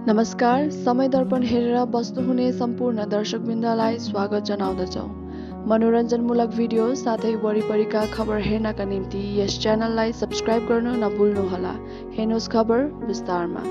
नमस्कार, समय दर्पण हेरेर बस्नुहुने सम्पूर्ण दर्शकवृन्दलाई स्वागत जनाउँदछौँ। मनोरञ्जनमूलक भिडियो साथै वरिपरिका खबर हेर्नका निम्ति यस च्यानललाई सब्स्क्राइब गर्न नभुल्नुहोला। हेर्नुहोस् खबर विस्तारमा।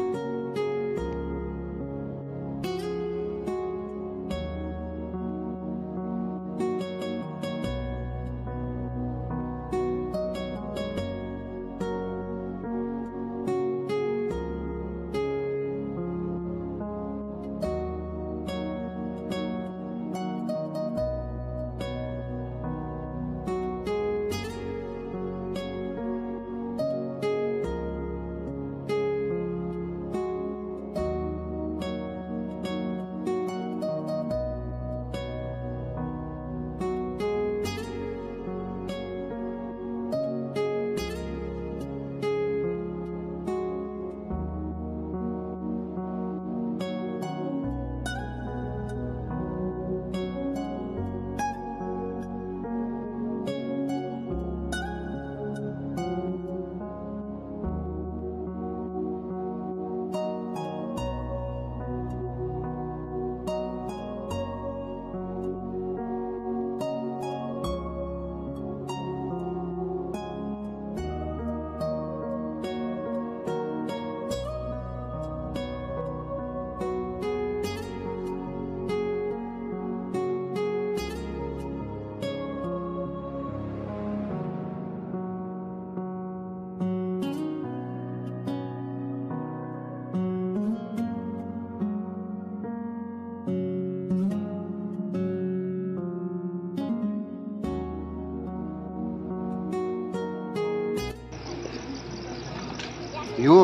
यो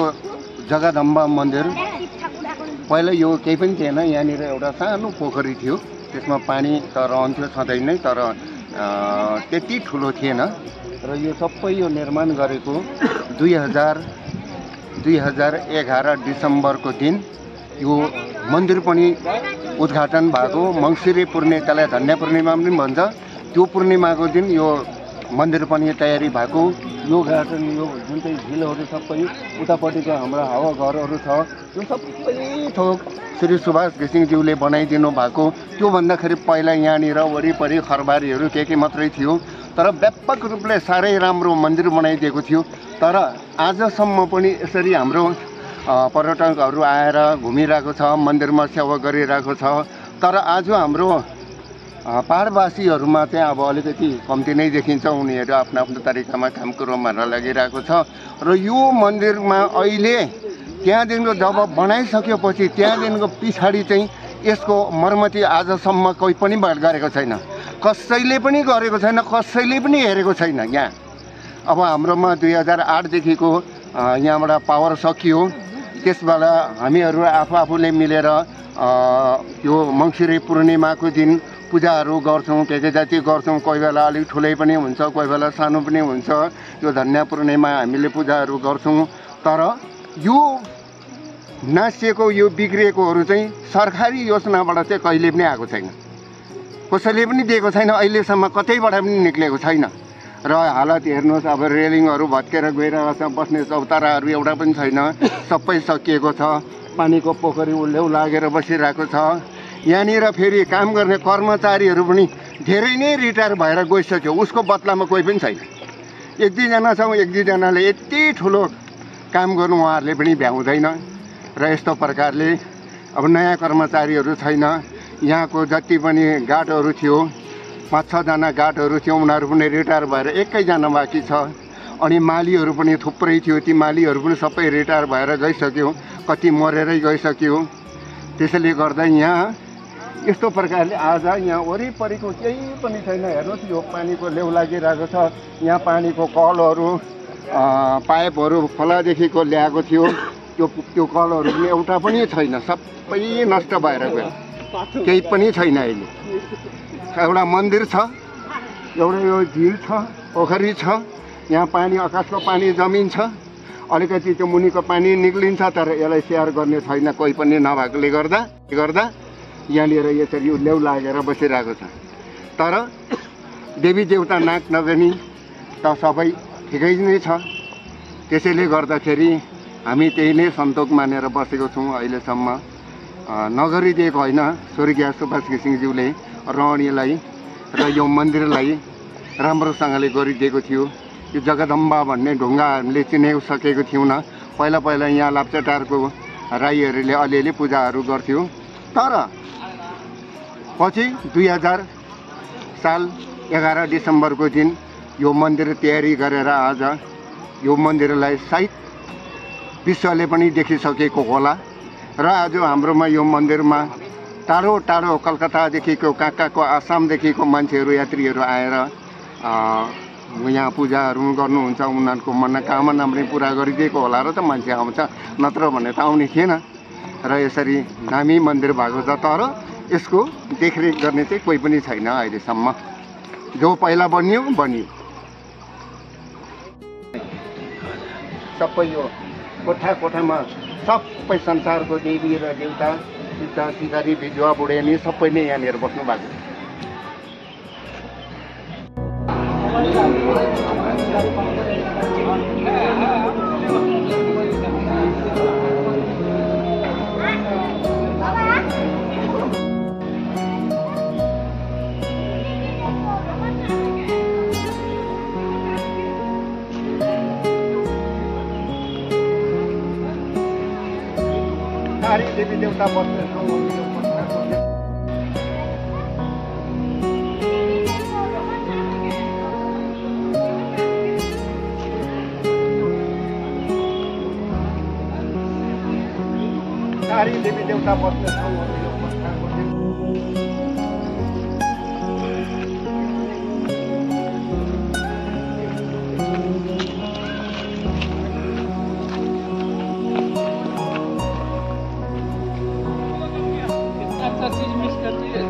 जगदम्बा मन्दिर पहिला यो केही पनि थिएन। यहाँनिर एउटा सानो पोखरी थियो, त्यसमा पानी त रहन्थ्यो सधैँ नै, तर त्यति ठुलो थिएन। र यो सबै यो निर्माण गरेको 2011 डिसेम्बरको दिन यो मन्दिर पनि उद्घाटन भएको। मङ्सिरे पूर्णिमा, त्यसलाई धन्य पूर्णिमा पनि भन्छ, त्यो पूर्णिमाको दिन यो मन्दिर पनि तयारी भएको। यो गार्डन, यो जुन चाहिँ झिलहरू सबै उतापट्टिको हाम्रो हावा घरहरू छ, यो सबै थोक श्री सुभाष घिसिङज्यूले बनाइदिनु भएको। त्यो भन्दाखेरि पहिला यहाँनिर वरिपरि खरबारीहरू के मात्रै थियो, तर व्यापक रूपले साह्रै राम्रो मन्दिर बनाइदिएको थियो। तर आजसम्म पनि यसरी हाम्रो पर्यटकहरू आएर घुमिरहेको छ, मन्दिरमा सेवा गरिरहेको छ। तर आज हाम्रो पहाडवासीहरूमा चाहिँ अब अलिकति कम्ती नै देखिन्छ। उनीहरू आफ्नो आफ्नो तरिकामा काम कुरोमा लागिरहेको छ। र यो मन्दिरमा अहिले त्यहाँदेखिको जब बनाइसकेपछि त्यहाँदेखिको पछाडि चाहिँ यसको मर्मती आजसम्म कोही पनि गरेको छैन, कसैले पनि गरेको छैन, कसैले पनि हेरेको छैन। यहाँ अब हाम्रोमा 2008देखिको यहाँबाट पावर सकियो। त्यसबेला हामीहरू आफूले मिलेर यो मङ्सिरे पूर्णिमाको दिन पूजाहरू गर्छौँ, के जाति गर्छौँ। कोही बेला अलिक ठुलै पनि हुन्छ, कोही बेला सानो पनि हुन्छ। यो धन्य पूर्णिमा हामीले पूजाहरू गर्छौँ। तर यो नासिएको, यो बिग्रिएकोहरू चाहिँ सरकारी योजनाबाट चाहिँ कहिले पनि आएको छैन, कसैले पनि दिएको छैन, अहिलेसम्म कतैबाट पनि निक्लेको छैन। र हालत हेर्नुहोस्, अब रेलिङहरू भत्केर गइरहेको छ, बस्ने चौताराहरू एउटा पनि छैन, सबै सकिएको छ। पानीको पोखरी उल्लेउ लागेर बसिरहेको छ। यहाँनिर फेरि काम गर्ने कर्मचारीहरू पनि धेरै नै रिटायर भएर गइसक्यो, उसको बदलामा कोही पनि छैन। एक दुईजना छौँ, एक दुईजनाले यति ठुलो काम गर्नु उहाँहरूले पनि भ्याउँदैन। र यस्तो प्रकारले अब नयाँ कर्मचारीहरू छैन। यहाँको जति पनि गार्डहरू थियो, 5-6 जना गार्डहरू थियो, उनीहरू पनि रिटायर भएर एकैजना बाँकी छ। अनि मालीहरू पनि थुप्रै थियो, ती मालीहरू पनि सबै रिटायर भएर गइसक्यो, कति मरेरै गइसक्यो। त्यसैले गर्दा यहाँ यस्तो प्रकारले आज यहाँ वरिपरिको केही पनि छैन। हेर्नुहोस्, यो पानीको लेउ लागिरहेको छ। यहाँ पानीको कलहरू, पाइपहरू खोलादेखिको ल्याएको थियो, त्यो कलहरू पनि एउटा पनि छैन, सबै नष्ट भएर गयो, केही पनि छैन। अहिले एउटा मन्दिर छ, एउटा यो झिल छ, पोखरी छ, यहाँ पानी, आकाशको पानी जमिन छ, अलिकति त्यो मुनिको पानी निक्लिन्छ, तर यसलाई सेयर गर्ने छैन कोही पनि नभएकोले गर्दा यहाँनिर यसरी लेउ लागेर बसिरहेको छ। तर देवी देवता नाक नगनी त सबै ठिकै नै छ। त्यसैले गर्दाखेरि हामी त्यही नै सन्तोक मानेर बसेको छौँ अहिलेसम्म। नगरिदिएको होइन, स्वर्गीय सुभाष घिसिङज्यूले रहणीलाई र यो मन्दिरलाई राम्रोसँगले गरिदिएको थियो। यो जगदम्बा भन्ने ढुङ्गा हामीले चिनाइसकेको थियौँ। पहिला पहिला यहाँ लाप्चाटारको राईहरूले अलिअलि पूजाहरू गर्थ्यो। तर पछि 2000 साल 11 डिसेम्बरको दिन यो मन्दिर तयारी गरेर आज यो मन्दिरलाई सायद विश्वले पनि देखिसकेको होला। र आज हाम्रोमा यो मन्दिरमा टाढो टाढो कलकत्तादेखिको कहाँ आसामदेखिको मान्छेहरू यात्रीहरू आएर यहाँ पूजाहरू गर्नुहुन्छ। उनीहरूको मनोकामना पनि पुरा गरिदिएको होला र त मान्छे आउँछ, नत्र भने त आउने थिएन। र यसरी नामी मन्दिर भएको छ, तर यसको देखरेख गर्ने चाहिँ कोही पनि छैन अहिलेसम्म। जो पहिला बनियो सबै यो कोठा कोठामा सबै संसारको देवी र देवता सिद्ध सिकारी बिजुवा बुढेनी सबै नै यहाँनिर बस्नु भएको छ। देवी देवता बस्ने ठाउँ देवी देवता बस्ने ठाउँ चीज मिस करती है।